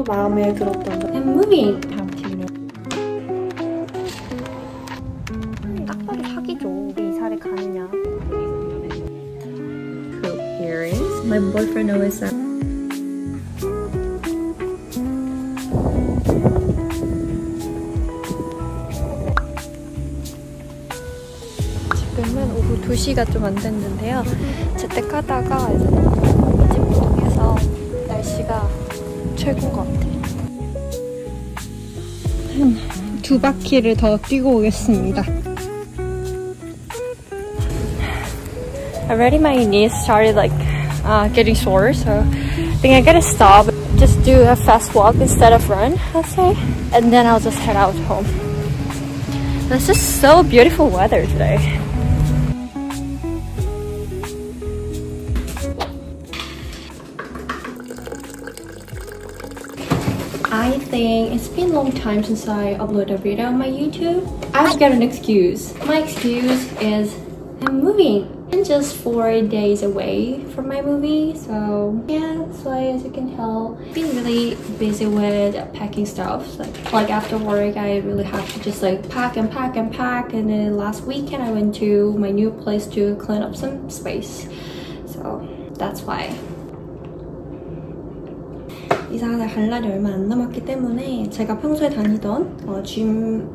또 마음에 들었던 거. I'm moving. 딱 봐도 사기죠. 이사를 가느냐. Cool earrings. My boyfriend always said. 지금은 오후 2시가 좀 안 됐는데요. 재택하다가 이제 이집동에서 날씨가 최고인 것 같아요. 한 2바퀴를 더 뛰고 오겠습니다. Already my knees started like getting sore, so I think I gotta stop. Just do a fast walk instead of run, I'll say. And then I'll just head out home. It's just so beautiful weather today. I think it's been a long time since I uploaded a video on my YouTube. I've got an excuse. My excuse is I'm moving. I'm just 4 days away from my movie, so yeah, so as you can tell, I've been really busy with packing stuff. Like after work, I really have to just like pack and pack and pack. And then last weekend, I went to my new place to clean up some space. So that's why. 이사가 갈 날이 얼마 안 남았기 때문에 제가 평소에 다니던 짐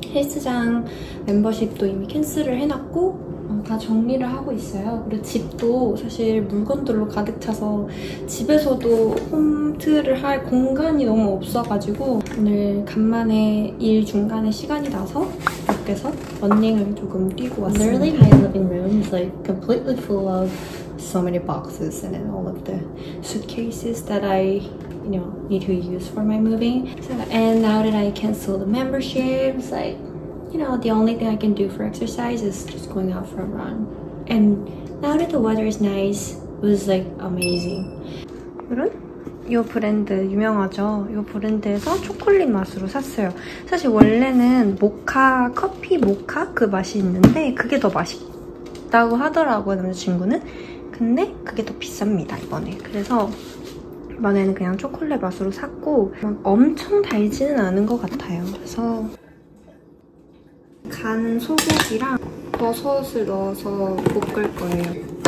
헬스장 멤버십도 이미 캔슬을 해놨고 다 정리를 하고 있어요. 그리고 집도 사실 물건들로 가득 차서 집에서도 홈트를 할 공간이 너무 없어가지고 오늘 간만에 일 중간에 시간이 나서 밖에서 러닝을 조금 뛰고 왔습니다. Literally my living room is like completely full of so many boxes and then all of the suitcases that I need to use for my moving. So, and now that I canceled the membership, it's like the only thing I can do for exercise is just going out for a run. And now that the weather is nice, it was like amazing. 이런? 이 브랜드 유명하죠? 이 브랜드에서 초콜릿 맛으로 샀어요. 사실 원래는 모카, 커피 모카 그 맛이 있는데 그게 더 맛있다고 하더라고요, 남자친구는. 근데 그게 더 비쌉니다, 이번에. 그래서 이번에는 그냥 초콜릿 맛으로 샀고 막 엄청 달지는 않은 것 같아요. 그래서 간 소고기랑 버섯을 넣어서 볶을 거예요.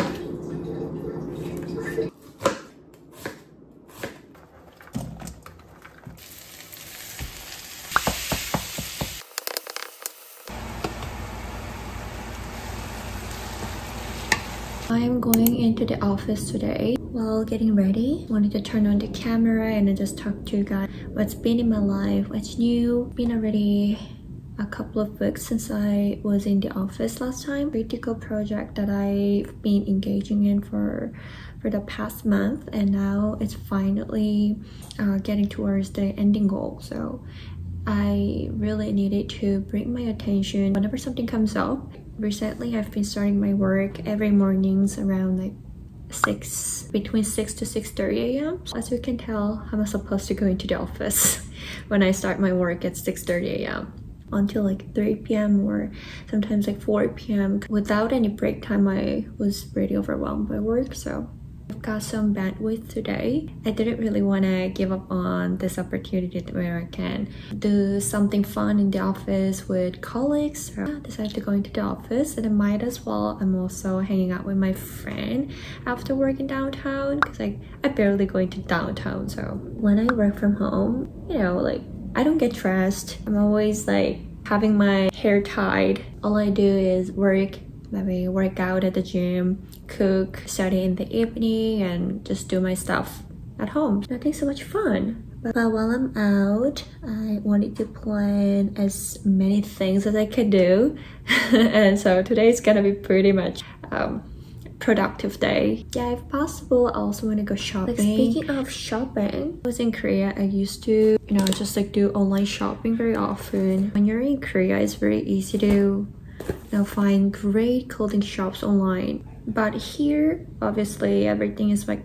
I'm going into the office today. While getting ready, wanted to turn on the camera and then just talk to you guys what's been in my life, what's new. Been already a couple of weeks since I was in the office last time. Critical project that I've been engaging in for the past month, and now it's finally getting towards the ending goal. So I really needed to bring my attention whenever something comes up. Recently, I've been starting my work every mornings around like between 6 to 6:30 a.m. As you can tell, I'm supposed to go into the office when I start my work at 6:30 a.m. until like 3 p.m. or sometimes like 4 p.m. Without any break time, I was pretty overwhelmed by work, so I've got some bandwidth today. I didn't really want to give up on this opportunity where I can do something fun in the office with colleagues. So I decided to go into the office, and I might as well. I'm also hanging out with my friend after working downtown because I barely go into downtown. So when I work from home, like I don't get dressed. I'm always like having my hair tied. All I do is work, maybe work out at the gym, cook, study in the evening, and just do my stuff at home. Nothing so much fun. But while I'm out, I wanted to plan as many things as I could do. And so today's gonna be pretty much productive day. Yeah, if possible, I also want to go shopping. Like, speaking of shopping, I was in Korea. I used to, just like do online shopping very often. When you're in Korea, it's very easy to find great clothing shops online. But here, obviously, everything is like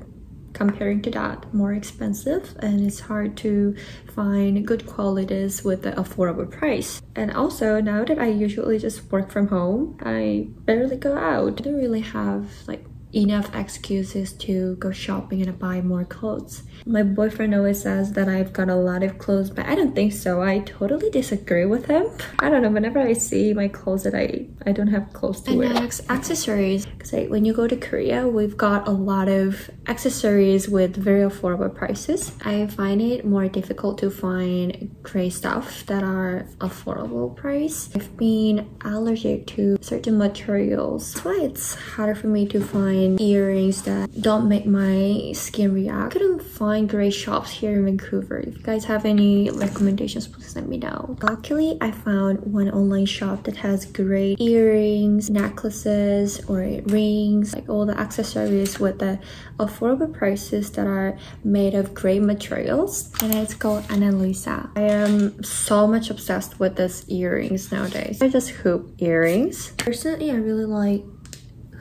comparing to that more expensive, and it's hard to find good qualities with the affordable price. And also, now that I usually just work from home, I barely go out. I don't really have like enough excuses to go shopping and buy more clothes. My boyfriend always says that I've got a lot of clothes, but I don't think so. I totally disagree with him. I don't know, whenever I see my closet, I don't have clothes to wear. Next, accessories. Because when you go to Korea, we've got a lot of accessories with very affordable prices. I find it more difficult to find great stuff that are affordable price. I've been allergic to certain materials. That's why it's harder for me to find earrings that don't make my skin react. I couldn't find great shops here in Vancouver. If you guys have any recommendations, please let me know. Luckily, I found one online shop that has great earrings, necklaces, or rings, like all the accessories with the affordable prices that are made of great materials. And it's called Ana Luisa. I am so much obsessed with these earrings nowadays. They're just hoop earrings. Personally, I really like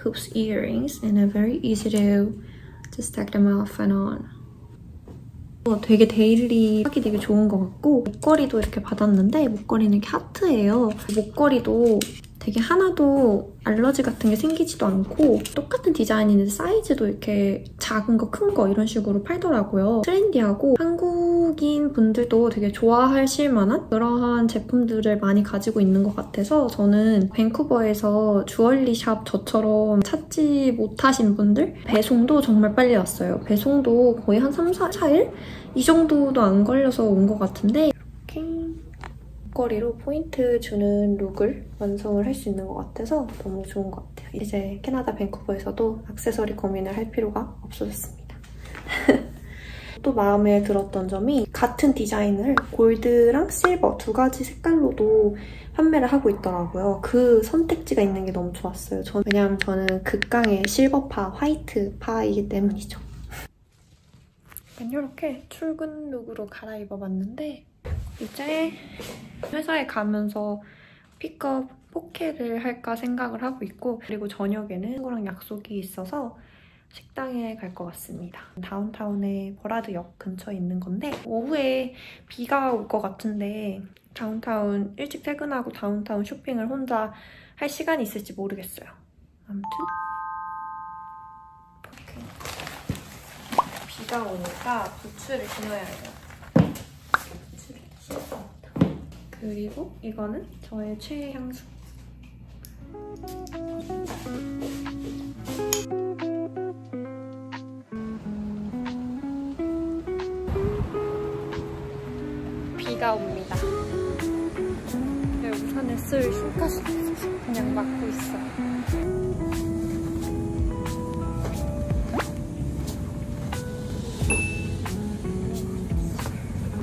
hoops earrings and they're very easy to just take them off and on. 되게 데일리 하기 되게 좋은 것 같고 목걸이도 이렇게 받았는데 목걸이는 이렇게 하트예요. 목걸이도 되게 하나도 알러지 같은 게 생기지도 않고 똑같은 디자인인데 사이즈도 이렇게 작은 거, 큰 거 이런 식으로 팔더라고요. 트렌디하고 한국인 분들도 되게 좋아하실 만한 그러한 제품들을 많이 가지고 있는 것 같아서 저는 밴쿠버에서 주얼리 샵 저처럼 찾지 못하신 분들 배송도 정말 빨리 왔어요. 배송도 거의 한 3-4일? 이 정도도 안 걸려서 온 것 같은데 이렇게 목걸이로 포인트 주는 룩을 완성을 할 수 있는 것 같아서 너무 좋은 것 같아요. 이제 캐나다 밴쿠버에서도 액세서리 고민을 할 필요가 없어졌습니다. 또 마음에 들었던 점이 같은 디자인을 골드랑 실버 두 가지 색깔로도 판매를 하고 있더라고요. 그 선택지가 있는 게 너무 좋았어요. 왜냐면 저는 극강의 실버파, 화이트파이기 때문이죠. 이렇게 출근 룩으로 갈아입어봤는데 이제 회사에 가면서 픽업 포켓을 할까 생각을 하고 있고 그리고 저녁에는 친구랑 약속이 있어서 식당에 갈 것 같습니다. 다운타운의 버라드역 근처에 있는 건데 오후에 비가 올 것 같은데 다운타운 일찍 퇴근하고 다운타운 쇼핑을 혼자 할 시간이 있을지 모르겠어요. 아무튼 비가 오니까 부츠를 신어야 해요. 부츠를 신었습니다. 그리고 이거는 저의 최애 향수. 비가 옵니다. 왜 우산을 쓸 힘까지 그냥 막고 있어요.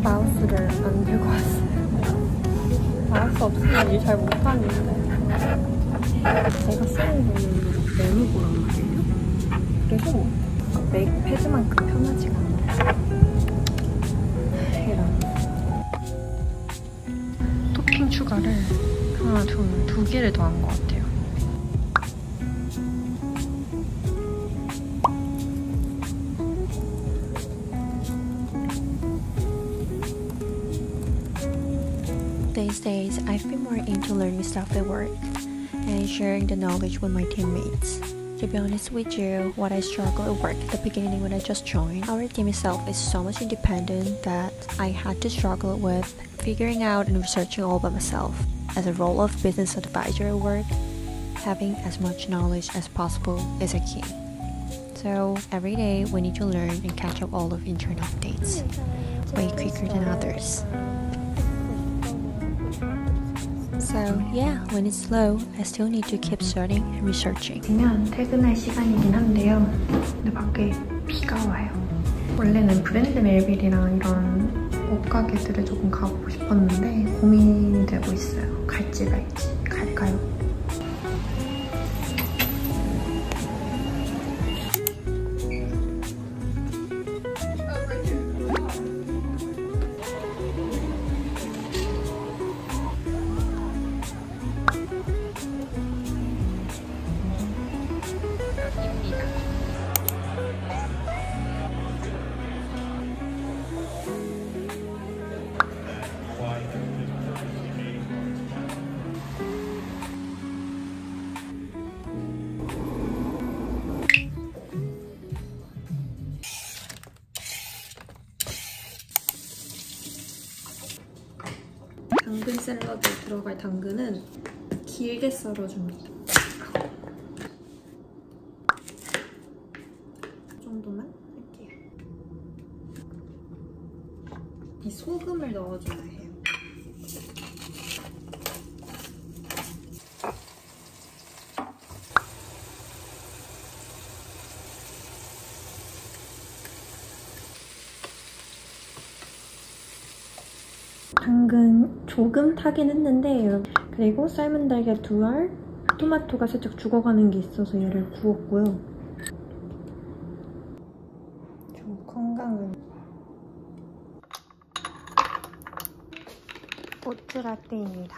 마우스를 안 들고 왔어요. 마우스 없으면 일 잘 못하는데 제가 쓰는 거는 메모보란 말이에요. 그래서 맥패드만큼 편하지가 않아요. 이런 토핑 추가를 하나, 두 개를 더 한 것 같아요. These days, I've been more into learning stuff at work and sharing the knowledge with my teammates. To be honest with you, what I struggled at work at the beginning when I just joined, our team itself is so much independent that I had to struggle with figuring out and researching all by myself. As a role of business advisor at work, having as much knowledge as possible is a key. So every day we need to learn and catch up all of internal updates, way quicker than others. So yeah, when it's slow, I still need to keep studying and researching. 지금 퇴근할 시간이긴 한데요. 근데 밖에 비가 와요. 원래는 브랜드 멜빌이랑 이런 옷가게들을 조금 가보고 싶었는데 고민이 되고 있어요. 갈지 말지. 갈까요? 당근 샐러드에 들어갈 당근은 길게 썰어줍니다. 이 정도만 할게요. 이 소금을 넣어줘야 해요. 당근 조금 타긴 했는데, 그리고 삶은 달걀 2알, 토마토가 살짝 죽어가는 게 있어서 얘를 구웠고요. 좀 건강을. 오트 라떼입니다.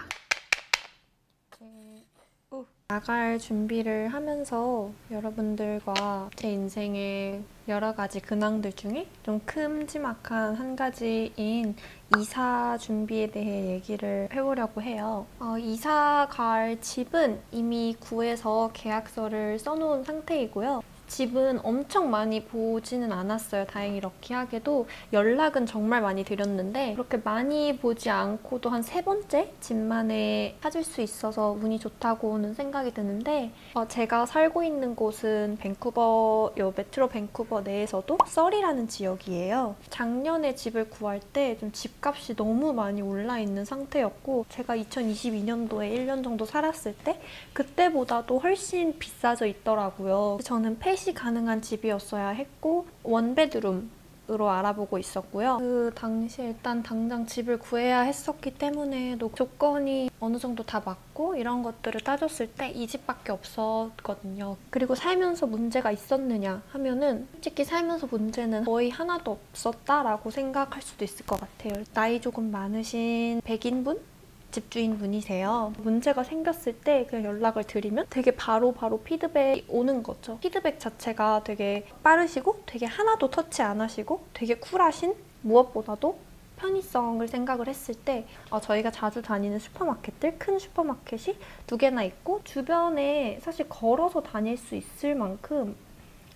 나갈 준비를 하면서 여러분들과 제 인생의 여러 가지 근황들 중에 좀 큼지막한 한 가지인 이사 준비에 대해 얘기를 해보려고 해요. 이사 갈 집은 이미 구해서 계약서를 써놓은 상태이고요. 집은 엄청 많이 보지는 않았어요. 다행히 럭키하게도 연락은 정말 많이 드렸는데 그렇게 많이 보지 않고도 한 3번째 집만에 찾을 수 있어서 운이 좋다고는 생각이 드는데, 제가 살고 있는 곳은 메트로 밴쿠버 내에서도 서리라는 지역이에요. 작년에 집을 구할 때 좀 집값이 너무 많이 올라 있는 상태였고, 제가 2022년도에 1년 정도 살았을 때 그때보다도 훨씬 비싸져 있더라고요. 저는 펫이 가능한 집이었어야 했고 원베드룸으로 알아보고 있었고요. 그 당시에 일단 당장 집을 구해야 했었기 때문에 조건이 어느 정도 다 맞고 이런 것들을 따졌을 때 이 집밖에 없었거든요. 그리고 살면서 문제가 있었느냐 하면은 솔직히 살면서 문제는 거의 하나도 없었다라고 생각할 수도 있을 것 같아요. 나이 조금 많으신 백인분? 집주인분이세요. 문제가 생겼을 때 그냥 연락을 드리면 되게 바로바로 피드백이 오는 거죠. 피드백 자체가 되게 빠르시고 되게 하나도 터치 안 하시고 되게 쿨하신, 무엇보다도 편의성을 생각을 했을 때 저희가 자주 다니는 슈퍼마켓들, 큰 슈퍼마켓이 2개나 있고 주변에 사실 걸어서 다닐 수 있을 만큼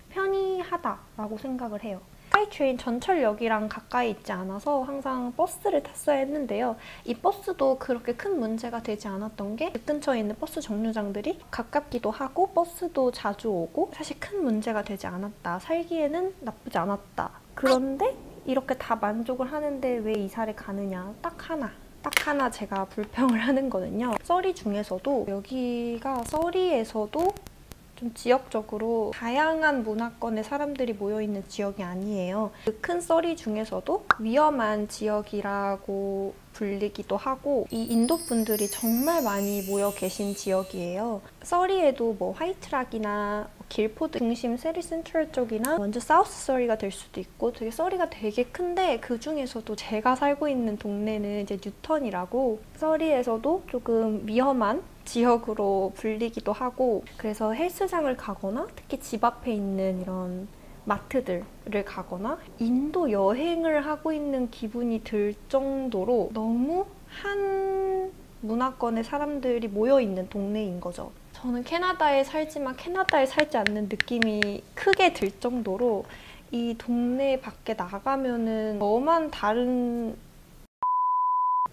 편리하다라고 생각을 해요. 스카이트레인 전철역이랑 가까이 있지 않아서 항상 버스를 탔어야 했는데요. 이 버스도 그렇게 큰 문제가 되지 않았던 게 집 근처에 있는 버스 정류장들이 가깝기도 하고 버스도 자주 오고 사실 큰 문제가 되지 않았다. 살기에는 나쁘지 않았다. 그런데 이렇게 다 만족을 하는데 왜 이사를 가느냐. 딱 하나 제가 불평을 하는 거는요. 서리 중에서도 여기가 서리에서도 좀 지역적으로 다양한 문화권의 사람들이 모여있는 지역이 아니에요. 그 큰 서리 중에서도 위험한 지역이라고 불리기도 하고 이 인도 분들이 정말 많이 모여 계신 지역이에요. 서리에도 뭐 화이트락이나 길포드 중심 세리 센트럴 쪽이나 완전 사우스 서리가 될 수도 있고 되게 서리가 되게 큰데 그 중에서도 제가 살고 있는 동네는 이제 뉴턴이라고 서리에서도 조금 위험한 지역으로 불리기도 하고, 그래서 헬스장을 가거나 특히 집 앞에 있는 이런 마트들을 가거나 인도 여행을 하고 있는 기분이 들 정도로 너무 한 문화권의 사람들이 모여있는 동네인 거죠. 저는 캐나다에 살지만 캐나다에 살지 않는 느낌이 크게 들 정도로 이 동네 밖에 나가면은 저만 다른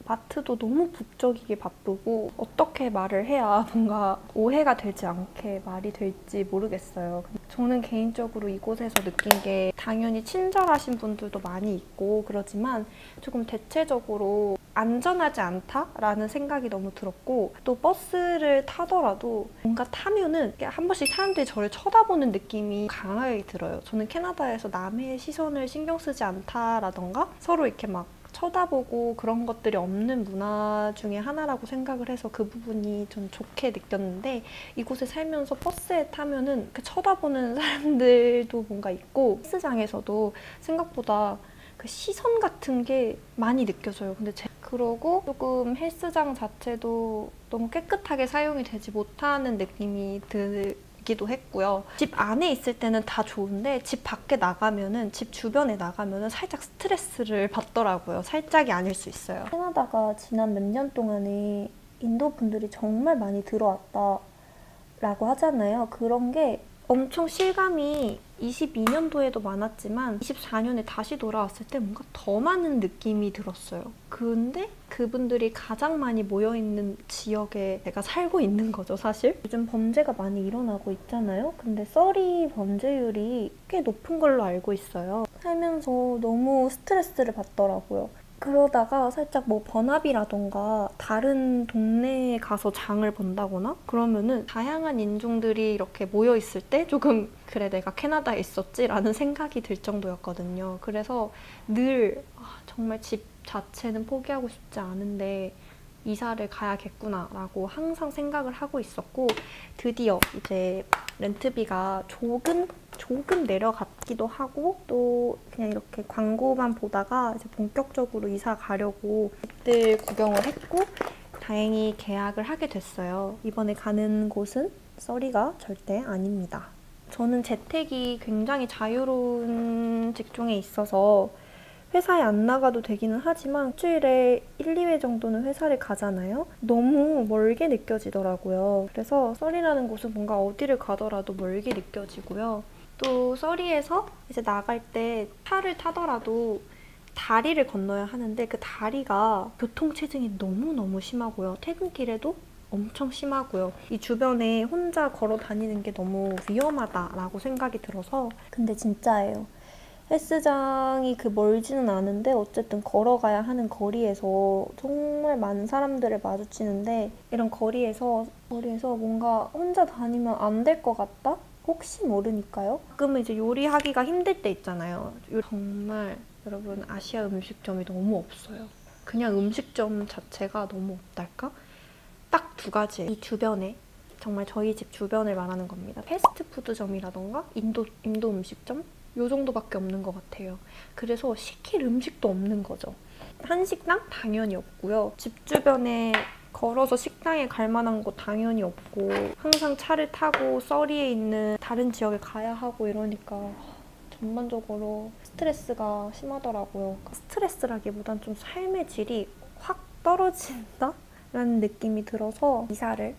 마트도 너무 북적이게 바쁘고 어떻게 말을 해야 뭔가 오해가 되지 않게 말이 될지 모르겠어요. 저는 개인적으로 이곳에서 느낀 게 당연히 친절하신 분들도 많이 있고 그러지만 조금 대체적으로 안전하지 않다라는 생각이 너무 들었고, 또 버스를 타더라도 뭔가 타면은 한 번씩 사람들이 저를 쳐다보는 느낌이 강하게 들어요. 저는 캐나다에서 남의 시선을 신경 쓰지 않다라던가 서로 이렇게 막 쳐다보고 그런 것들이 없는 문화 중에 하나라고 생각을 해서 그 부분이 좀 좋게 느꼈는데, 이곳에 살면서 버스에 타면은 쳐다보는 사람들도 뭔가 있고 헬스장에서도 생각보다 그 시선 같은 게 많이 느껴져요. 근데 그러고 조금 헬스장 자체도 너무 깨끗하게 사용이 되지 못하는 느낌이 들기도 했고요. 집 안에 있을 때는 다 좋은데 집 밖에 나가면은, 집 주변에 나가면은 살짝 스트레스를 받더라고요. 살짝이 아닐 수 있어요. 캐나다가 지난 몇 년 동안에 인도 분들이 정말 많이 들어왔다라고 하잖아요. 그런 게 엄청 실감이 22년도에도 많았지만 24년에 다시 돌아왔을 때 뭔가 더 많은 느낌이 들었어요. 근데 그분들이 가장 많이 모여있는 지역에 제가 살고 있는 거죠, 사실. 요즘 범죄가 많이 일어나고 있잖아요. 근데 서리 범죄율이 꽤 높은 걸로 알고 있어요. 살면서 너무 스트레스를 받더라고요. 그러다가 살짝 뭐 번합이라던가 다른 동네에 가서 장을 본다거나 그러면은 다양한 인종들이 이렇게 모여있을 때 조금 그래 내가 캐나다에 있었지 라는 생각이 들 정도였거든요. 그래서 늘 정말 집 자체는 포기하고 싶지 않은데 이사를 가야겠구나 라고 항상 생각을 하고 있었고 드디어 이제 렌트비가 조금 내려갔기도 하고 또 그냥 이렇게 광고만 보다가 이제 본격적으로 이사 가려고 집들 구경을 했고 다행히 계약을 하게 됐어요. 이번에 가는 곳은 서리가 절대 아닙니다. 저는 재택이 굉장히 자유로운 직종에 있어서 회사에 안 나가도 되기는 하지만 일주일에 1, 2회 정도는 회사를 가잖아요. 너무 멀게 느껴지더라고요. 그래서 서리라는 곳은 뭔가 어디를 가더라도 멀게 느껴지고요. 또 서리에서 이제 나갈 때 차를 타더라도 다리를 건너야 하는데 그 다리가 교통체증이 너무너무 심하고요. 퇴근길에도 엄청 심하고요. 이 주변에 혼자 걸어 다니는 게 너무 위험하다라고 생각이 들어서 근데 진짜예요. 헬스장이 멀지는 않은데 어쨌든 걸어가야 하는 거리에서 정말 많은 사람들을 마주치는데 이런 거리에서 뭔가 혼자 다니면 안 될 것 같다? 혹시 모르니까요. 가끔은 이제 요리하기가 힘들 때 있잖아요. 정말 여러분 아시아 음식점이 너무 없어요. 그냥 음식점 자체가 너무 없달까? 딱 2가지 이 주변에 정말 저희 집 주변을 말하는 겁니다. 패스트푸드점이라던가 인도 음식점? 요 정도밖에 없는 것 같아요. 그래서 시킬 음식도 없는 거죠. 한식당? 당연히 없고요. 집 주변에 걸어서 식당에 갈 만한 곳 당연히 없고 항상 차를 타고 서리에 있는 다른 지역에 가야 하고 이러니까 전반적으로 스트레스가 심하더라고요. 스트레스라기보단 좀 삶의 질이 확 떨어진다? 라는 느낌이 들어서 이사를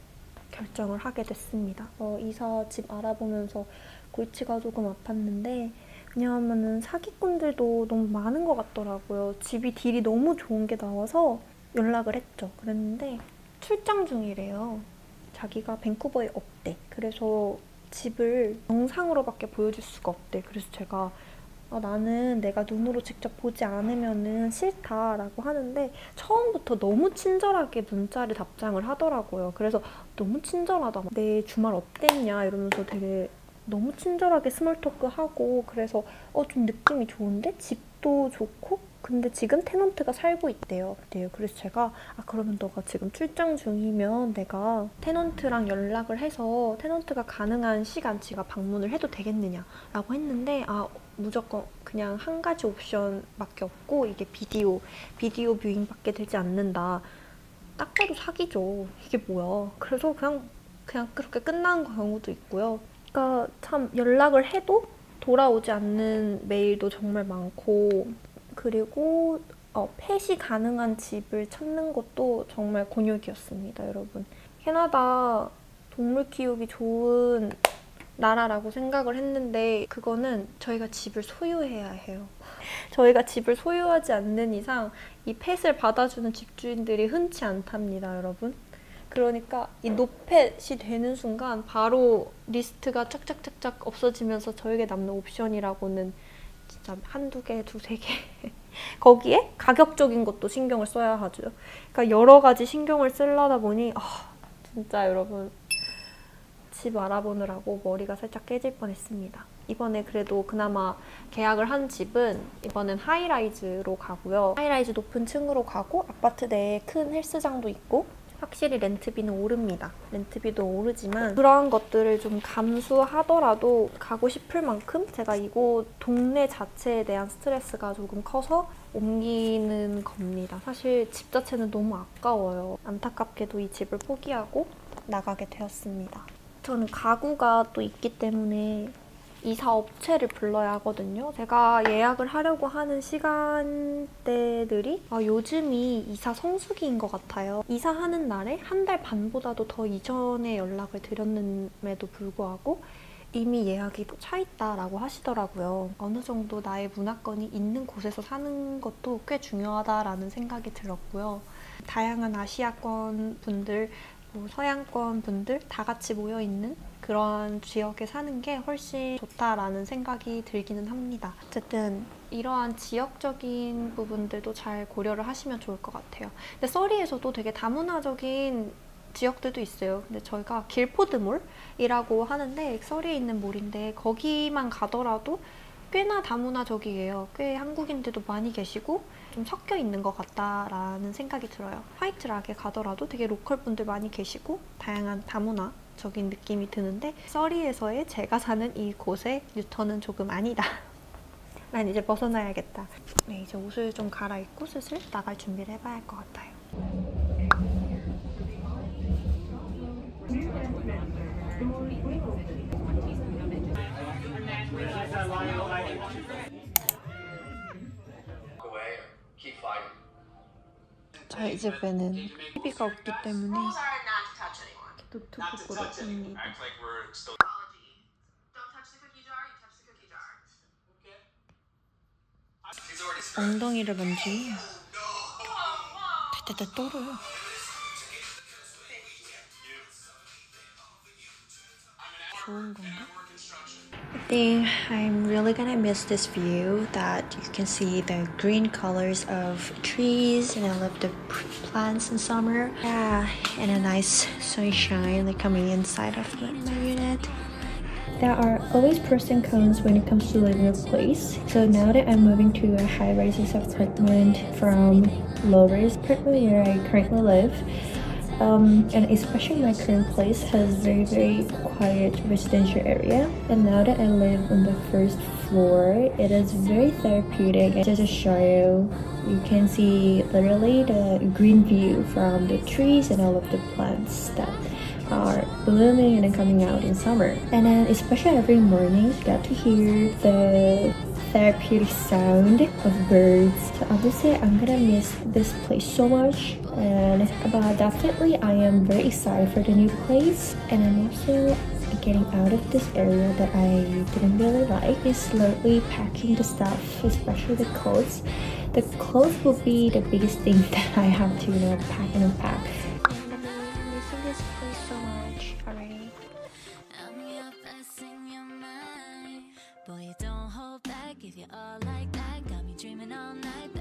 결정을 하게 됐습니다. 이사 집 알아보면서 골치가 조금 아팠는데 왜냐하면 사기꾼들도 너무 많은 것 같더라고요. 집이 딜이 너무 좋은 게 나와서 연락을 했죠. 그랬는데 출장 중이래요. 자기가 밴쿠버에 없대. 그래서 집을 영상으로밖에 보여줄 수가 없대. 그래서 제가 나는 내가 눈으로 직접 보지 않으면 싫다라고 하는데 처음부터 너무 친절하게 문자를 답장을 하더라고요. 그래서 너무 친절하다. 내 주말 어땠냐 이러면서 되게 너무 친절하게 스몰 토크하고 그래서 좀 느낌이 좋은데? 집도 좋고? 근데 지금 테넌트가 살고 있대요. 그래서 제가 그러면 너가 지금 출장 중이면 내가 테넌트랑 연락을 해서 테넌트가 가능한 시간치가 방문을 해도 되겠느냐라고 했는데 무조건 그냥 한 가지 옵션밖에 없고 이게 비디오 뷰잉밖에 되지 않는다. 딱 봐도 사기죠. 이게 뭐야. 그래서 그냥 그렇게 끝나는 경우도 있고요. 그러니까 참 연락을 해도 돌아오지 않는 메일도 정말 많고 그리고 펫이 가능한 집을 찾는 것도 정말 곤욕이었습니다, 여러분. 캐나다 동물 키우기 좋은 나라라고 생각을 했는데 그거는 저희가 집을 소유해야 해요. 저희가 집을 소유하지 않는 이상 이 펫을 받아주는 집주인들이 흔치 않답니다, 여러분. 그러니까 이 노펫이 되는 순간 바로 리스트가 짝짝짝짝 없어지면서 저에게 남는 옵션이라고는 진짜 1~2개, 2~3개 거기에 가격적인 것도 신경을 써야 하죠. 그러니까 여러 가지 신경을 쓰려다 보니 진짜 여러분 집 알아보느라고 머리가 살짝 깨질 뻔했습니다. 이번에 그래도 그나마 계약을 한 집은 이번엔 하이라이즈로 가고요. 하이라이즈 높은 층으로 가고 아파트 내에 큰 헬스장도 있고 확실히 렌트비는 오릅니다. 렌트비도 오르지만 그러한 것들을 좀 감수하더라도 가고 싶을 만큼 제가 이곳 동네 자체에 대한 스트레스가 조금 커서 옮기는 겁니다. 사실 집 자체는 너무 아까워요. 안타깝게도 이 집을 포기하고 나가게 되었습니다. 저는 가구가 또 있기 때문에 이사 업체를 불러야 하거든요. 제가 예약을 하려고 하는 시간대들이 요즘이 이사 성수기인 것 같아요. 이사하는 날에 1달 반보다도 더 이전에 연락을 드렸음에도 불구하고 이미 예약이 차 있다라고 하시더라고요. 어느 정도 나의 문화권이 있는 곳에서 사는 것도 꽤 중요하다라는 생각이 들었고요. 다양한 아시아권 분들, 서양권 분들 다 같이 모여있는 그런 지역에 사는 게 훨씬 좋다라는 생각이 들기는 합니다. 어쨌든 이러한 지역적인 부분들도 잘 고려를 하시면 좋을 것 같아요. 근데 서리에서도 되게 다문화적인 지역들도 있어요. 근데 저희가 길포드몰이라고 하는데 서리에 있는 몰인데 거기만 가더라도 꽤나 다문화적이에요. 꽤 한국인들도 많이 계시고 좀 섞여 있는 것 같다라는 생각이 들어요. 화이트락에 가더라도 되게 로컬 분들 많이 계시고 다양한 다문화적인 느낌이 드는데 서리에서의 제가 사는 이곳의 뉴턴은 조금 아니다. 난 이제 벗어나야겠다. 네, 이제 옷을 좀 갈아입고 슬슬 나갈 준비를 해봐야 할 것 같아요. 저희 집에는 TV가 없기 때문에 노트북으로 봅니다. 엉덩이를 만지면 대대대 떨어요. 좋은 건가? I think I'm really gonna miss this view that you can see the green colors of trees and I love the plants in summer. Yeah, and a nice sunshine like coming inside of my unit. There are always pros and cons when it comes to living a place. So now that I'm moving to a high-rise apartment from low-rise apartment where I currently live, and especially my current place has very quiet residential area, and now that I live on the first floor, it is very therapeutic. Just to show you can see literally the green view from the trees and all of the plants that are blooming and then coming out in summer. And then especially every morning you get to hear the therapeutic sound of birds. So obviously I'm gonna miss this place so much, but definitely I am very excited for the new place, and I'm also getting out of this area that I didn't really like. Is slowly packing the stuff, especially the clothes. The clothes will be the biggest thing that I have to pack and unpack. I'm missing this place so much already. Boy, you don't hold back if you're all like that. Got me dreaming all night.